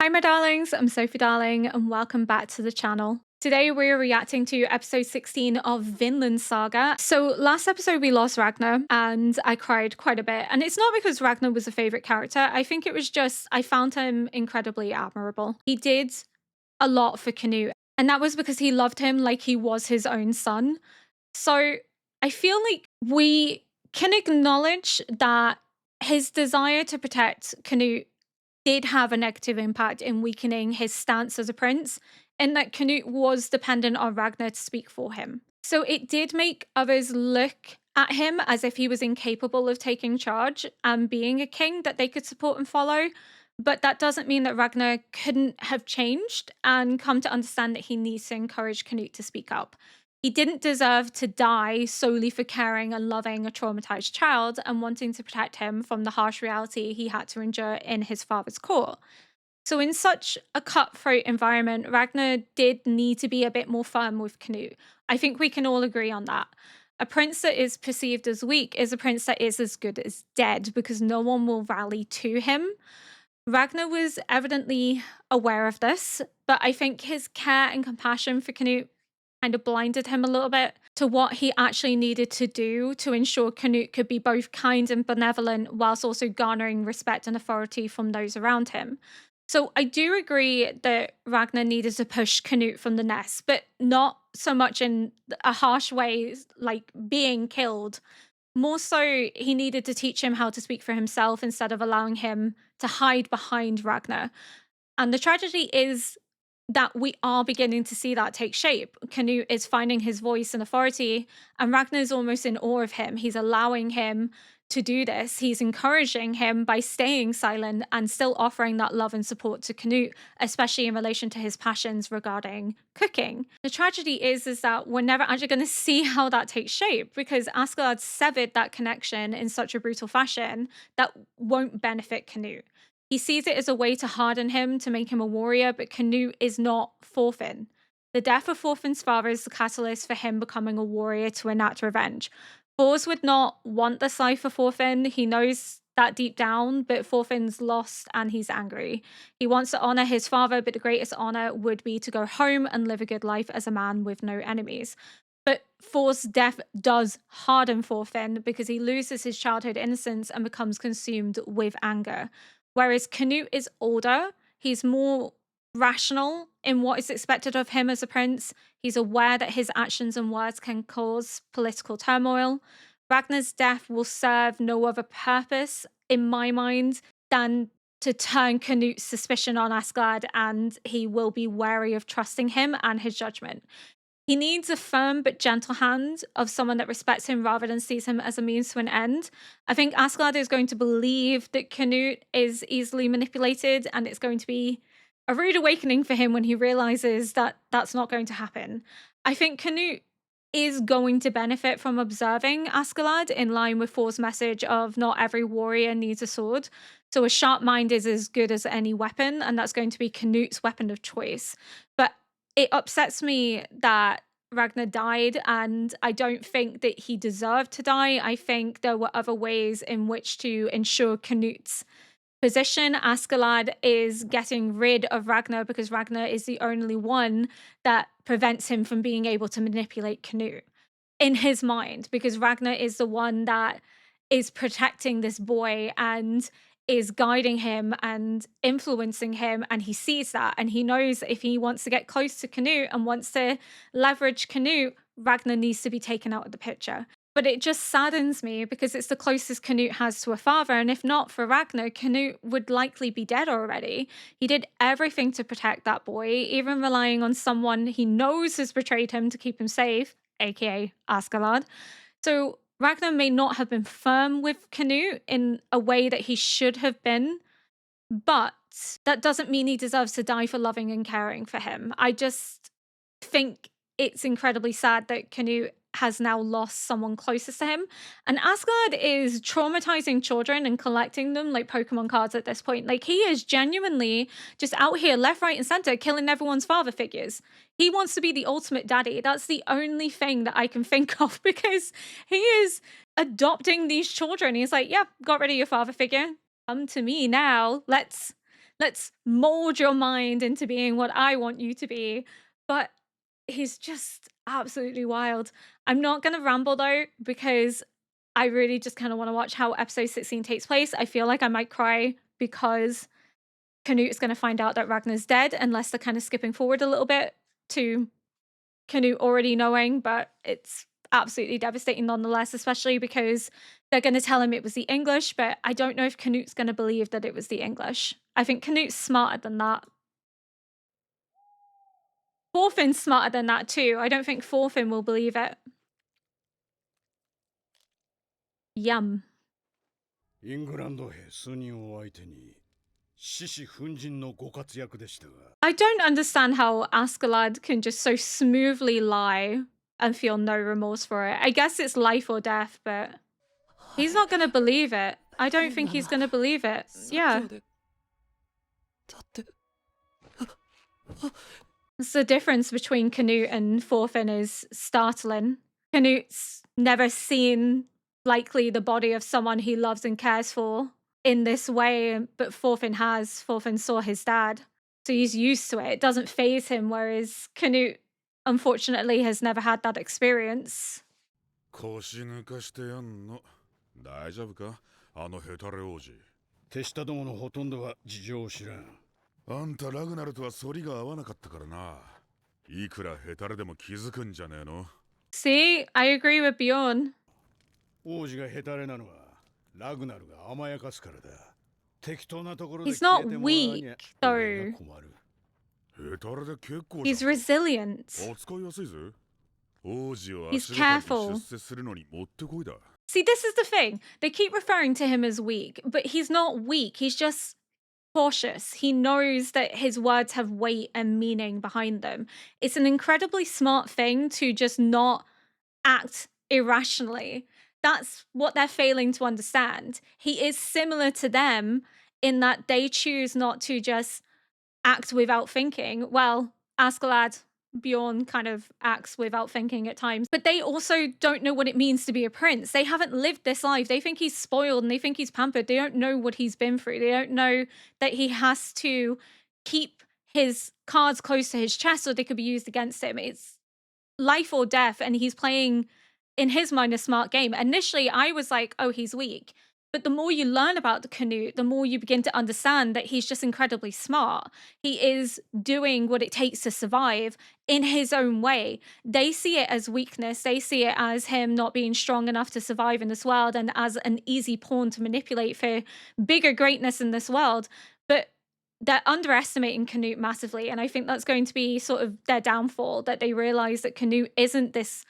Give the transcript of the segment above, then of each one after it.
Hi, my darlings. I'm Sophie Darling, and welcome back to the channel. Today, we're reacting to episode 16 of Vinland Saga. So, last episode, we lost Ragnar, and I cried quite a bit. And it's not because Ragnar was a favorite character. I think it was just, I found him incredibly admirable. He did a lot for Canute, and that was because he loved him like he was his own son. So, I feel like we can acknowledge that his desire to protect Canute did have a negative impact in weakening his stance as a prince, in that Canute was dependent on Ragnar to speak for him. So it did make others look at him as if he was incapable of taking charge and being a king that they could support and follow. But that doesn't mean that Ragnar couldn't have changed and come to understand that he needs to encourage Canute to speak up. He didn't deserve to die solely for caring and loving a traumatized child and wanting to protect him from the harsh reality he had to endure in his father's court. So, in such a cutthroat environment, Ragnar did need to be a bit more firm with Canute. I think we can all agree on that. A prince that is perceived as weak is a prince that is as good as dead because no one will rally to him. Ragnar was evidently aware of this, but I think his care and compassion for Canute kind of blinded him a little bit to what he actually needed to do to ensure Canute could be both kind and benevolent whilst also garnering respect and authority from those around him. So I do agree that Ragnar needed to push Canute from the nest, but not so much in a harsh way, like being killed. More so, he needed to teach him how to speak for himself instead of allowing him to hide behind Ragnar. And the tragedy is that we are beginning to see that take shape. Canute is finding his voice and authority, and Ragnar's almost in awe of him. He's allowing him to do this. He's encouraging him by staying silent and still offering that love and support to Canute, especially in relation to his passions regarding cooking. The tragedy is that we're never actually going to see how that takes shape because Asgard severed that connection in such a brutal fashion that won't benefit Canute. He sees it as a way to harden him, to make him a warrior, but Canute is not Thorfinn. The death of Thorfinn's father is the catalyst for him becoming a warrior to enact revenge. Bors would not want this life for Thorfinn. He knows that deep down, but Thorfinn's lost and he's angry. He wants to honor his father, but the greatest honor would be to go home and live a good life as a man with no enemies. But Thor's death does harden Thorfinn because he loses his childhood innocence and becomes consumed with anger. Whereas Canute is older, he's more rational in what is expected of him as a prince. He's aware that his actions and words can cause political turmoil. Ragnar's death will serve no other purpose, in my mind, than to turn Canute's suspicion on Asgard, and he will be wary of trusting him and his judgment. He needs a firm but gentle hand of someone that respects him rather than sees him as a means to an end. I think Asgard is going to believe that Canute is easily manipulated, and it's going to be a rude awakening for him when he realizes that that's not going to happen. I think Canute is going to benefit from observing Asgard in line with Thor's message of not every warrior needs a sword. So a sharp mind is as good as any weapon, and that's going to be Canute's weapon of choice. But it upsets me that Ragnar died, and I don't think that he deserved to die. I think there were other ways in which to ensure Canute's position. Askeladd is getting rid of Ragnar because Ragnar is the only one that prevents him from being able to manipulate Canute in his mind, because Ragnar is the one that is protecting this boy and is guiding him and influencing him, and he sees that, and he knows that if he wants to get close to Canute and wants to leverage Canute, Ragnar needs to be taken out of the picture. But it just saddens me because it's the closest Canute has to a father, and if not for Ragnar, Canute would likely be dead already. He did everything to protect that boy, even relying on someone he knows has betrayed him to keep him safe, aka Askeladd. So Ragnar may not have been firm with Canute in a way that he should have been, but that doesn't mean he deserves to die for loving and caring for him. I just think it's incredibly sad that Canute has now lost someone closest to him. And Asgard is traumatizing children and collecting them like Pokemon cards at this point. Like, he is genuinely just out here, left, right, and center, killing everyone's father figures. He wants to be the ultimate daddy. That's the only thing that I can think of, because he is adopting these children. He's like, yeah, got rid of your father figure. Come to me now. Let's Let's mold your mind into being what I want you to be. But he's just absolutely wild. I'm not going to ramble though, because I really just kind of want to watch how episode 16 takes place. I feel like I might cry because Canute is going to find out that Ragnar's dead, unless they're kind of skipping forward a little bit to Canute already knowing, but it's absolutely devastating nonetheless, especially because they're going to tell him it was the English, but I don't know if Canute's going to believe that it was the English. I think Canute's smarter than that. Thorfinn's smarter than that too. I don't think Thorfinn will believe it. Yum. イングランド兵数人を相手に獅子奮陣のご活躍でしたが I don't understand how Askeladd can just so smoothly lie and feel no remorse for it. I guess it's life or death, but he's not going to believe it. I don't think he's going to believe it. Yeah. It's the difference between Canute and Thorfinn is startling. Canute's never seen likely the body of someone he loves and cares for in this way, but Thorfinn has. Thorfinn saw his dad, so he's used to it. It doesn't faze him, whereas Canute, unfortunately, has never had that experience. 腰抜かしてやんの。大丈夫かあのヘタレ王子。手下どものほとんどは事情を知らん。あんたラグナルとは反りが合わなかったからな。いくらヘタレでも気づくんじゃねえの。See, I agree with Bjorn. 王子がヘタレなのはラグナルが甘やかすからだ。適当なところで He's 消 not えてもらうには weak, though. 俺が困る。ヘタレで結構 He's じゃん。 resilient. 扱いやすいぜ。王子を He's 足がかり careful. に出世するのにもってこいだ。 See, this is the thing. They keep referring to him as weak, but he's not weak. He's just cautious. He knows that his words have weight and meaning behind them. It's an incredibly smart thing to just not act irrationally. That's what they're failing to understand. He is similar to them in that they choose not to just act without thinking. Well, Askeladd, Bjorn kind of acts without thinking at times, but they also don't know what it means to be a prince. They haven't lived this life. They think he's spoiled and they think he's pampered. They don't know what he's been through. They don't know that he has to keep his cards close to his chest so they could be used against him. It's life or death, and he's playing, in his mind, a smart game. Initially, I was like, oh, he's weak. But the more you learn about the Canute, the more you begin to understand that he's just incredibly smart. He is doing what it takes to survive in his own way. They see it as weakness. They see it as him not being strong enough to survive in this world and as an easy pawn to manipulate for bigger greatness in this world. But they're underestimating Canute massively. And I think that's going to be sort of their downfall, that they realize that Canute isn't this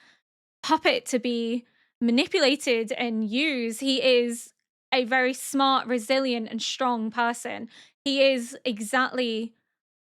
puppet to be manipulated and used. He is a very smart, resilient, and strong person. He is exactly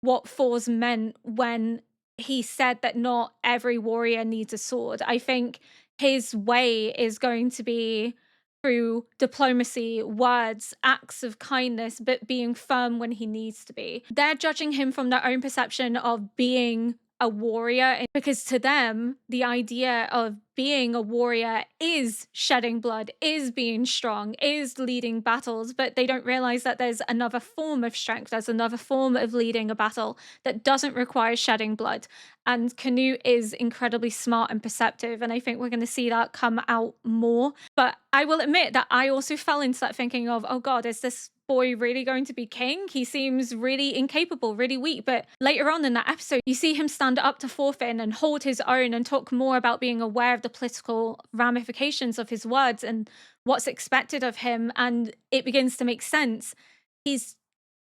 what Thor's meant when he said that not every warrior needs a sword. I think his way is going to be through diplomacy, words, acts of kindness, but being firm when he needs to be. They're judging him from their own perception of being a warrior, because to them, the idea of being a warrior is shedding blood, is being strong, is leading battles, but they don't realize that there's another form of strength, there's another form of leading a battle that doesn't require shedding blood. And Canute is incredibly smart and perceptive, and I think we're going to see that come out more. But I will admit that I also fell into that thinking of, oh God, is this boy really going to be king? He seems really incapable, really weak. But later on in that episode, you see him stand up to Thorfinn and hold his own and talk more about being aware of the political ramifications of his words and what's expected of him. And it begins to make sense. He's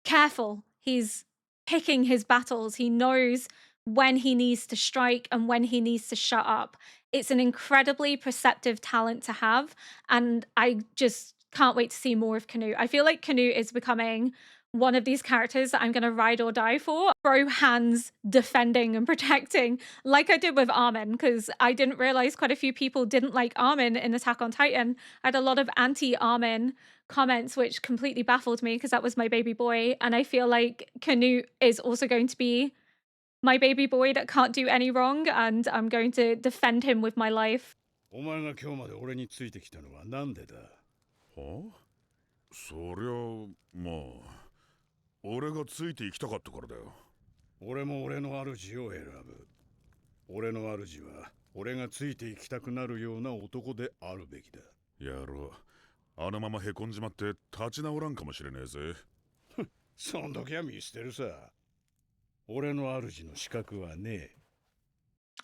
careful. He's picking his battles. He knows when he needs to strike and when he needs to shut up. It's an incredibly perceptive talent to have. And I just can't wait to see more of Canute. I feel like Canute is becoming one of these characters that I'm going to ride or die for. Throw hands defending and protecting, like I did with Armin, because I didn't realize quite a few people didn't like Armin in Attack on Titan. I had a lot of anti-Armin comments, which completely baffled me because that was my baby boy. And I feel like Canute is also going to be my baby boy that can't do any wrong, and I'm going to defend him with my life. お前が今日まで俺についてきたのはなんでだ？はあそりゃまあ俺がついて行きたかったからだよ。俺も俺の主を選ぶ。俺の主は俺がついて行きたくなるような男であるべきだ。やろう。あのままへこんじまって立ち直らんかもしれねえぜ。そん時は見捨てるさ。俺の主の資格はねえ。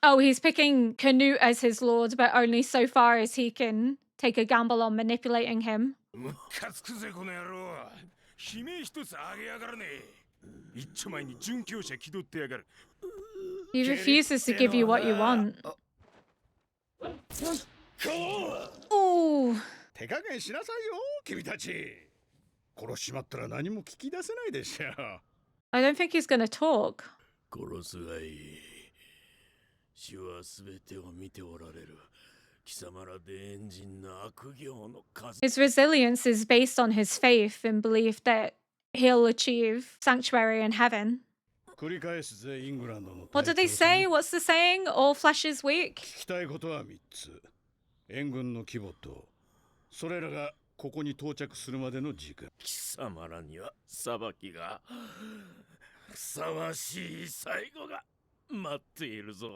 Oh, he's picking Canute as his lord, but only so far as he can take a gamble on manipulating him. ムカつくぜこの野郎。悲鳴一つあげやがらねえ。一丁前に殉教者気取ってやがる。He refuses to give you what you want. Ooh. 手加減しなさいよ、君たち。殺しまったら何も聞き出せないでしょ。I don't think he's gonna talk. 殺すがいい。主はすべてを見ておられる。貴様らでエンジンの悪行の数。 His resilience is based on his faith and belief that he'll achieve sanctuary in heaven. 繰り返すぜ、イングランドの。 What did they say? What's the saying? All flesh is weak? 聞きたいことは3つ。援軍の規模と、それらがここに到着するまでの時間。貴様らには裁きがふさわしい最後が待っているぞ。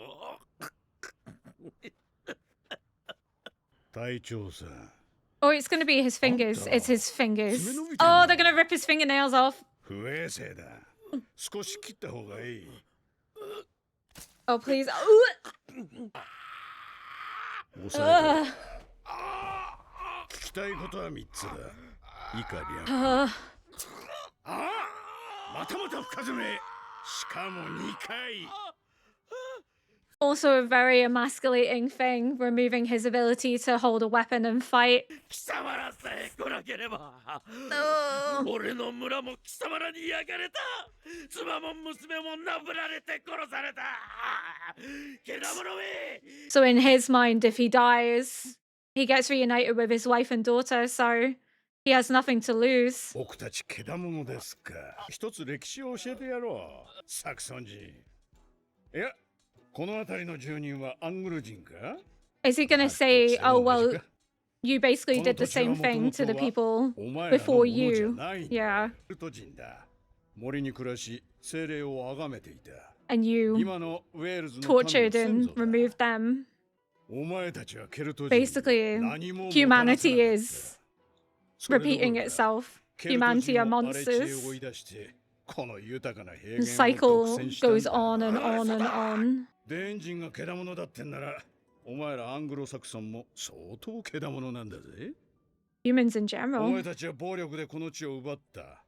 隊長さん。 Or it's gonna be his fingers. It's his fingers. Oh, they're gonna rip his fingernails off. 不衛生だ。少し切った方がいい。 Oh, please. 抑えて。聞きたいことは3つだ。以下略。またまた深爪。しかも2回。 Also a very emasculating thing, removing his ability to hold a weapon and fight. 貴様らさえ来なければ、俺の村も貴様らに焼かれた。妻も娘もなぶられて殺された。けだものめ。 So in his mind, if he dies, he gets reunited with his wife and daughter, so he has nothing to lose. 僕たちけだものですか。一つ歴史を教えてやろう。サクソン人。いや、この辺りの住人はアングル人か？ Is he gonna say, oh, well, you basically did the same thing to the people before you? Yeah. 森に暮らし、精霊を崇めていた。 And you 今のウェールズの tortured and removed them. お前たちはケルト人。 Basically, humanity is repeating itself. Humanity are monsters. The cycle goes on and on and on. デンジンがケダモノだってんなら、お前らアングロサクソンも相当ケダモノなんだぜ。 Humans in お general. 前たちは暴力でこの地を奪った。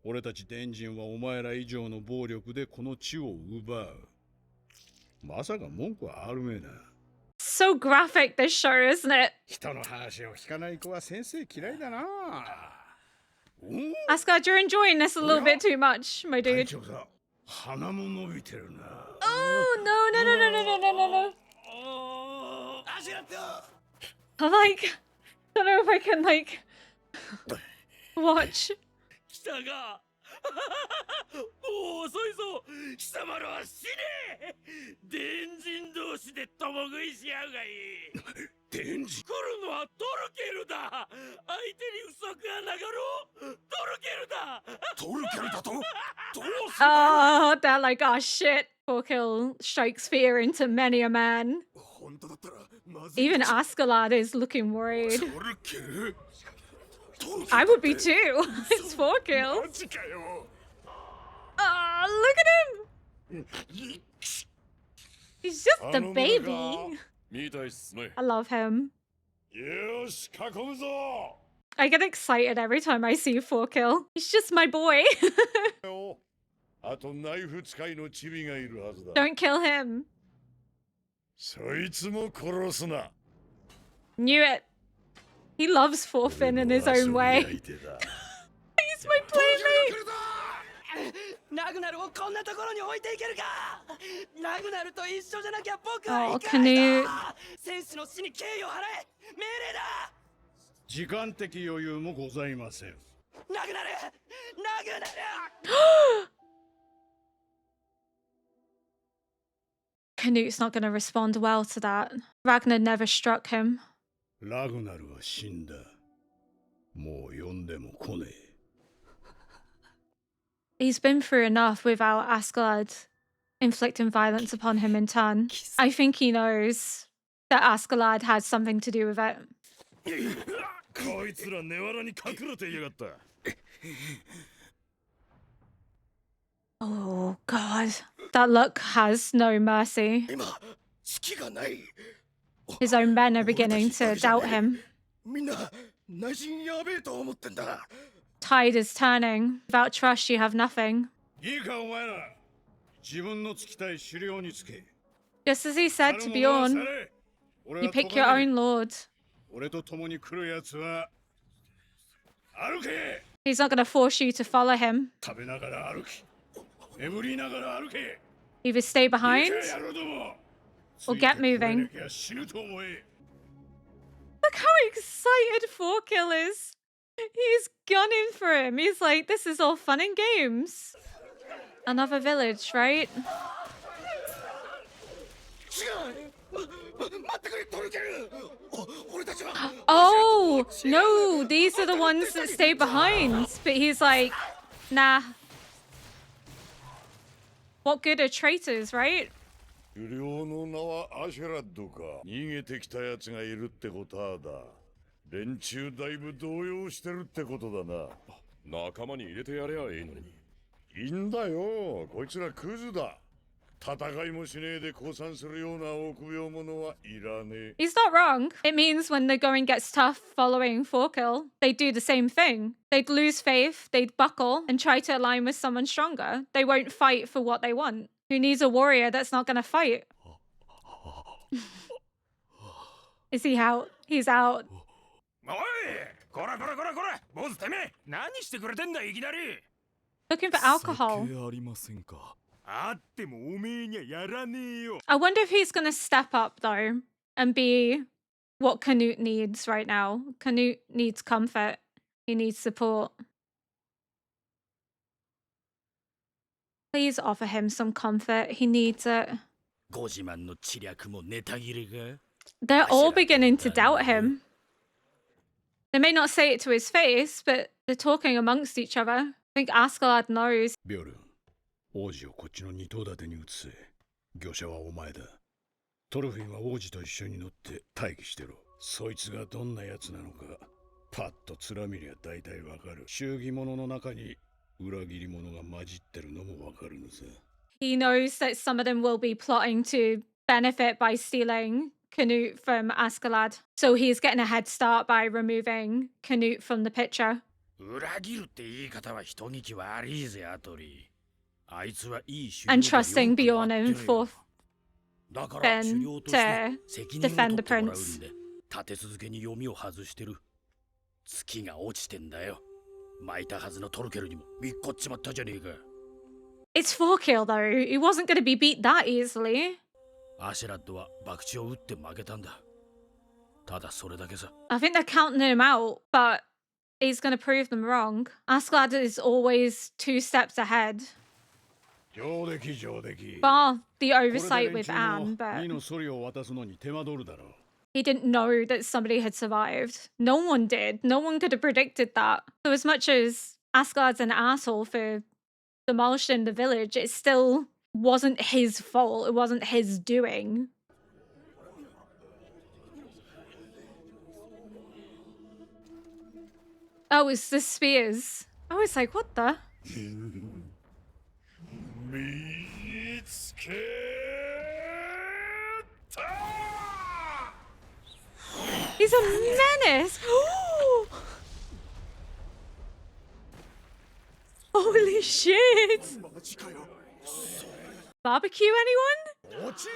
俺たちデンジンはお前ら以上の暴力でこの地を奪う。まさか文句はあるめえな。 So graphic, this show, isn't it? 人の話を聞かない子は先生嫌いだな。Asuka, you're enjoying this a little bit too much, my 隊 dude. 長さ、鼻も伸びてるな。 Oh, no, no, no, no, no, no, no, no, no. 足がと。 I'm like, I don't know if I can, like, watch. 来たが。もう遅いぞ。貴様らは死ねえ。電人同士で共食いし合うがいい。デンジン。来るのはトルケルだ。相手に不足がなかろう。トルケルだ。トルケルだと？どうす Oh, they're like, oh shit. Porkill strikes fear into many a man. 本当だったらまずい。 Even Askeladd is looking worried. トルケル？ I would be too. It's Porkill. マジかよ。 Oh, look at him. He's just a baby. みたいっすね。 I love him. よし、囲むぞ。 I get excited every time I see Forkill. He's just my boy. あとナイフ使いのチビがいるはずだ。 Don't kill him. そいつも殺すな。 Knew it. He loves Forfin in his own way. He's my playmate. ラグナルをこんなところに置いていけるか。ラグナルと一緒じゃなきゃ僕 Oh, は行かない Canute. ぞ。戦士の死に敬意を払え。命令だ。時間的余裕もございません。ラグナル、ラグナル。 Canute's not going to respond well to that. Ragnar never struck him. ラグナルは死んだ。もう呼んでも来ねえ。He's been through enough without Askeladd inflicting violence upon him in turn. I think he knows that Askeladd has something to do with it. こいつら根わらに隠れていやがった。 Oh god, that look has no mercy. 今、隙がない。 His own men are beginning to doubt him. みんな内心やべえと思ってんだ。 Tide is turning. Without trust, you have nothing. いいかお前ら、自分のつきたい狩猟につけ。 Just as he said to 去る者は去 Bjorn, れ。俺 you は pick 咎 your める。 own lord. 俺と共に来るやつは歩け。 He's not going to force you to follow him. 食べながら歩き、眠りながら歩け。 Either stay 行 behind け野郎ども。 or get ついてこれ moving. なきゃ死ぬと思え。 Look how excited Forkill is. He's gunning for him. He's like, this is all fun and games. Another village, right? 待ってくれトルケル。俺たちは。 Oh, no, these are the ones that stay behind. But he's like, nah. What good are traitors, right? 狩猟の名はアシェラッドか。逃げてきたやつがいるってことはだ。連中だいぶ動揺してるってことだな。仲間に入れてやれやいいのに。いいんだよ。こいつらクズだ。戦いもしねえで降参するような臆病者はいらねえ。 He's not wrong. It means when the going gets tough following Forkill, they'd do the same thing. They'd lose faith, they'd buckle, and try to align with someone stronger. They won't fight for what they want. Who needs a warrior that's not going to fight? Is he out? He's out. おい、こらこらこらこら、ボスてめえ、何してくれてんだいきなり。 Looking for alcohol. ありませんか。あってもおめえにはやらねえよ。 I wonder if he's going to step up, though, and be what Canute needs right now. Canute needs comfort. He needs support. Please offer him some comfort. He needs it. ご自慢の知略もネタ切れか。 They're all beginning to doubt him. They may not say it to his face, but they're talking amongst each other. I think Askeladd knows. ビョルン、王子をこっちの二頭立てに移せ。御者はお前だ。トルフィンは王子と一緒に乗って待機してろ。そいつがどんなやつなのか、パッと面見りゃ大体わかる。祝儀物の中に裏切り者が混じってるのもわかるのさ。 He knows that some of them will be plotting to benefit by stealing Canute from Askeladd. So he's getting a head start by removing Canute from the picture. 裏切るって言い方は人聞き悪いぜ、アトリ。あいつはいい狩 And 猟 trusting だよ Bjorn くわ and かってるよ。 Forth だから狩猟として to 責任を defend 取っ the てもらう prince. んで、立て続けに読みを外してる。月が落ちてんだよ。巻いたはずのトルケルにも見っこっちまったじゃねえか。 It's Forkill, though. He wasn't going to be beat that easily. アシェラッドは博打を打って負けたんだ。ただそれだけさ。 I think they're counting him out, but he's going to prove them wrong. Askeladd is always 2 steps ahead. 上出来上出来。 Bar the これで oversight 連 with 中 Anne, の but 2のソリを渡すのに手間取るだろう。 he didn't know that somebody had survived. No one did. No one could have predicted that. So as much as Askeladd's an asshole for demolishing the village, it still wasn't his fault. It wasn't his doing. Oh, it's the spears. I was like, what the? 見つけた He's a menace. Holy shit. マジかよ Barbecue anyone? 落ち着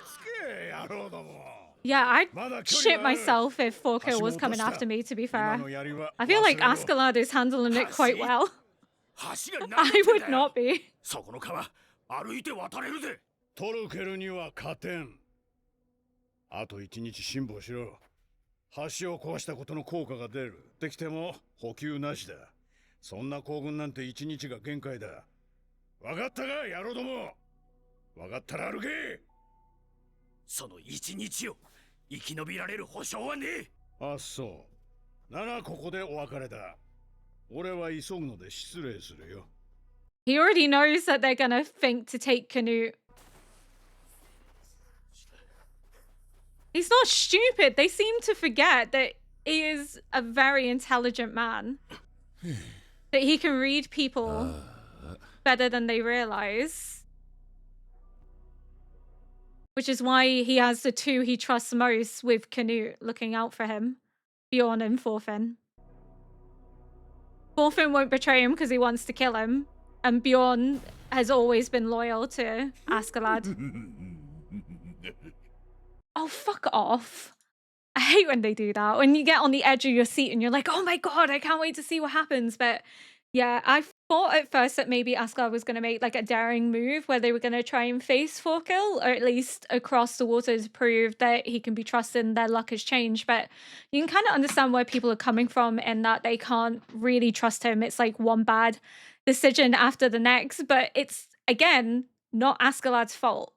け野郎ども。 Yeah, I'd まだ距 shit 離はある。 myself if Forkill was coming after me, to be fair. I feel like Askeladd is handling it quite well. 橋が I 流れてん would だよ。 not be. そこの川歩いて渡れるぜ。トルケルには勝てん。あと1日辛抱しろ。橋を壊したことの効果が出る。できても補給なしだ。そんな行軍なんて1日が限界だ。わかったか野郎ども。わかったら歩け。その一日を生き延びられる保証はねえ。あ、そう。ならここでお別れだ。俺は急ぐので失礼するよ。He already knows that they're gonna think to take Canute. He's not stupid. They seem to forget that he is a very intelligent man. That he can read people better than they realize. Which is why he has the two he trusts most with Canute looking out for him. Bjorn and Thorfinn. Thorfinn won't betray him because he wants to kill him. And Bjorn has always been loyal to Askeladd. Oh, fuck off. I hate when they do that. When you get on the edge of your seat and you're like, oh my god, I can't wait to see what happens. But yeah, I thought at first that maybe Askeladd was going to make like a daring move where they were going to try and face Thorkill, or at least across the water to prove that he can be trusted and their luck has changed. But you can kind of understand where people are coming from in that they can't really trust him. It's like one bad decision after the next. But it's, again, not Askeladd's fault.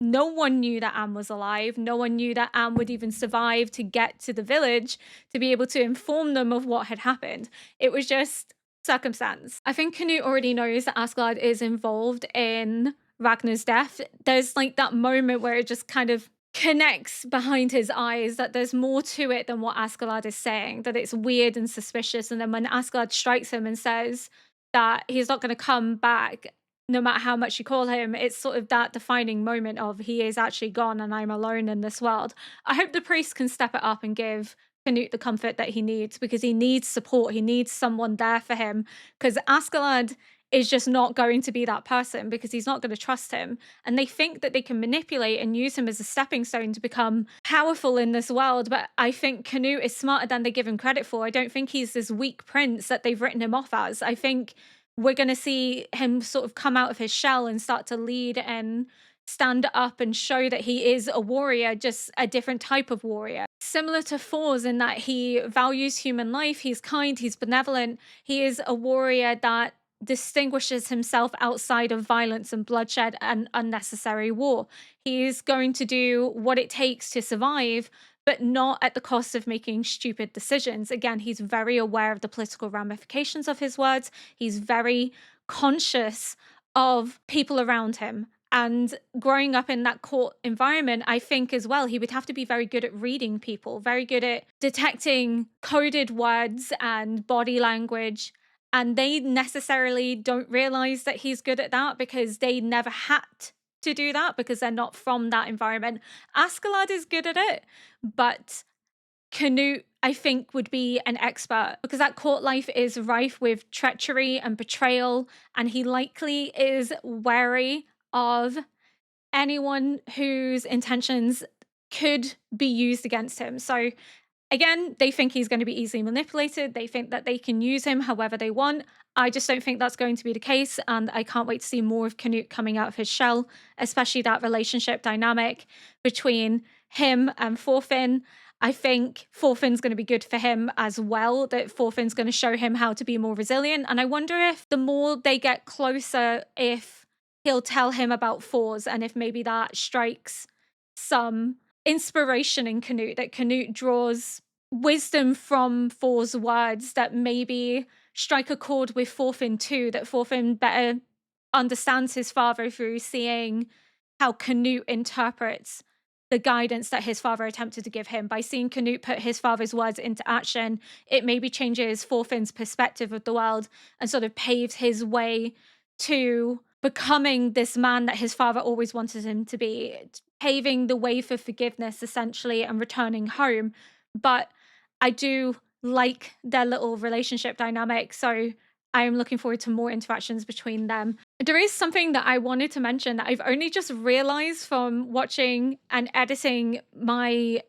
No one knew that Anne was alive. No one knew that Anne would even survive to get to the village to be able to inform them of what had happened. It was just circumstance. I think Canute already knows that Askeladd is involved in Ragnar's death. There's like that moment where it just kind of connects behind his eyes that there's more to it than what Askeladd is saying, that it's weird and suspicious. And then when Askeladd strikes him and says that he's not going to come back, no matter how much you call him, it's sort of that defining moment of he is actually gone and I'm alone in this world. I hope the priest can step it up and give Canute the comfort that he needs, because he needs support. He needs someone there for him, because Askeladd is just not going to be that person, because he's not going to trust him. And they think that they can manipulate and use him as a stepping stone to become powerful in this world. But I think Canute is smarter than they give him credit for. I don't think he's this weak prince that they've written him off as. I think we're going to see him sort of come out of his shell and start to lead and stand up and show that he is a warrior, just a different type of warrior. Similar to Thor's in that he values human life, he's kind, he's benevolent, he is a warrior that distinguishes himself outside of violence and bloodshed and unnecessary war. He is going to do what it takes to survive, but not at the cost of making stupid decisions. Again, he's very aware of the political ramifications of his words. He's very conscious of people around him. And growing up in that court environment, I think as well, he would have to be very good at reading people, very good at detecting coded words and body language. And they necessarily don't realize that he's good at that because they never had to do that because they're not from that environment. Askeladd is good at it, but Canute, I think, would be an expert because that court life is rife with treachery and betrayal, and he likely is wary of anyone whose intentions could be used against him. So again, they think he's going to be easily manipulated. They think that they can use him however they want. I just don't think that's going to be the case. And I can't wait to see more of Canute coming out of his shell, especially that relationship dynamic between him and Thorfinn. I think Thorfinn's going to be good for him as well, that Thorfinn's going to show him how to be more resilient. And I wonder if the more they get closer, if he'll tell him about Thor's and if maybe that strikes some inspiration in Canute, that Canute draws wisdom from Thor's words that maybe strike a chord with Thorfinn too, that Thorfinn better understands his father through seeing how Canute interprets the guidance that his father attempted to give him. By seeing Canute put his father's words into action, it maybe changes Thorfinn's perspective of the world and sort of paves his way to becoming this man that his father always wanted him to be, paving the way for forgiveness essentially and returning home. But I do like their little relationship dynamic, so I am looking forward to more interactions between them. There is something that I wanted to mention that I've only just realized from watching and editing my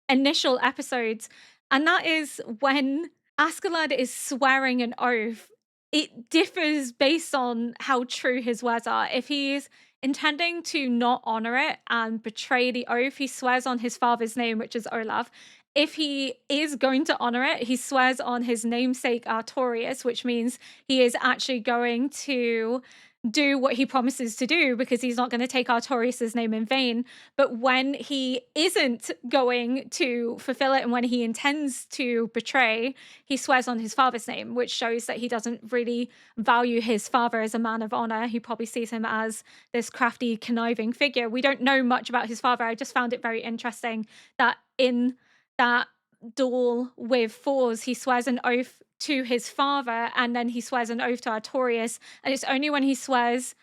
initial episodes, and that is when Askeladd is swearing an oath, it differs based on how true his words are. If he's intending to not honor it and betray the oath, he swears on his father's name, which is Olaf. If he is going to honor it, he swears on his namesake Artorius, which means he is actually going to do what he promises to do because he's not going to take Artorius's name in vain. But when he isn't going to fulfill it and when he intends to betray, he swears on his father's name, which shows that he doesn't really value his father as a man of honor. He probably sees him as this crafty, conniving figure. We don't know much about his father. I just found it very interesting that in that duel with Thors, he swears an oath to his father and then he swears an oath to Artorius. And it's only when he swears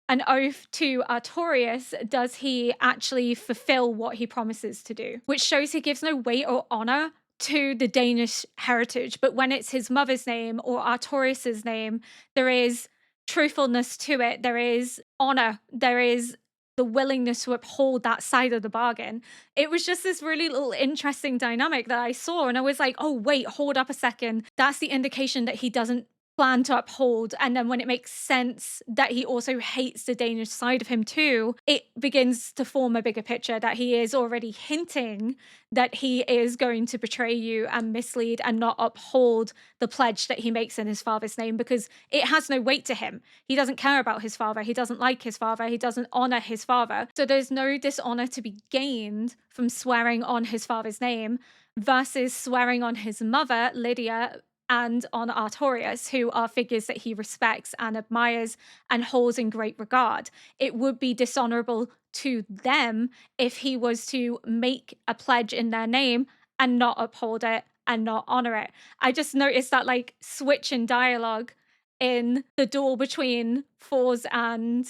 an oath to Artorius does he actually fulfill what he promises to do, which shows he gives no weight or honor to the Danish heritage. But when it's his mother's name or Artorius's name, there is truthfulness to it. There is honor. There is the willingness to uphold that side of the bargain. It was just this really little interesting dynamic that I saw. And I was like, oh, wait, hold up a second. That's the indication that he doesn't plan to uphold. And then when it makes sense that he also hates the Danish side of him too, it begins to form a bigger picture that he is already hinting that he is going to betray you and mislead and not uphold the pledge that he makes in his father's name because it has no weight to him. He doesn't care about his father. He doesn't like his father. He doesn't honor his father. So there's no dishonor to be gained from swearing on his father's name versus swearing on his mother, Lydia, and on Artorius, who are figures that he respects and admires and holds in great regard. It would be dishonorable to them if he was to make a pledge in their name and not uphold it and not honor it. I just noticed that like switch in dialogue in the duel between Thors and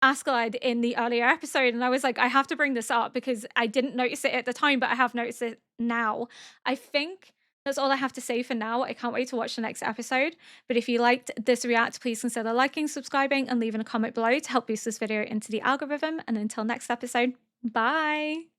Askeladd in the earlier episode, and I was like, I have to bring this up because I didn't notice it at the time, but I have noticed it now. I think that's all I have to say for now. I can't wait to watch the next episode. But if you liked this react, please consider liking, subscribing, and leaving a comment below to help boost this video into the algorithm. And until next episode, bye!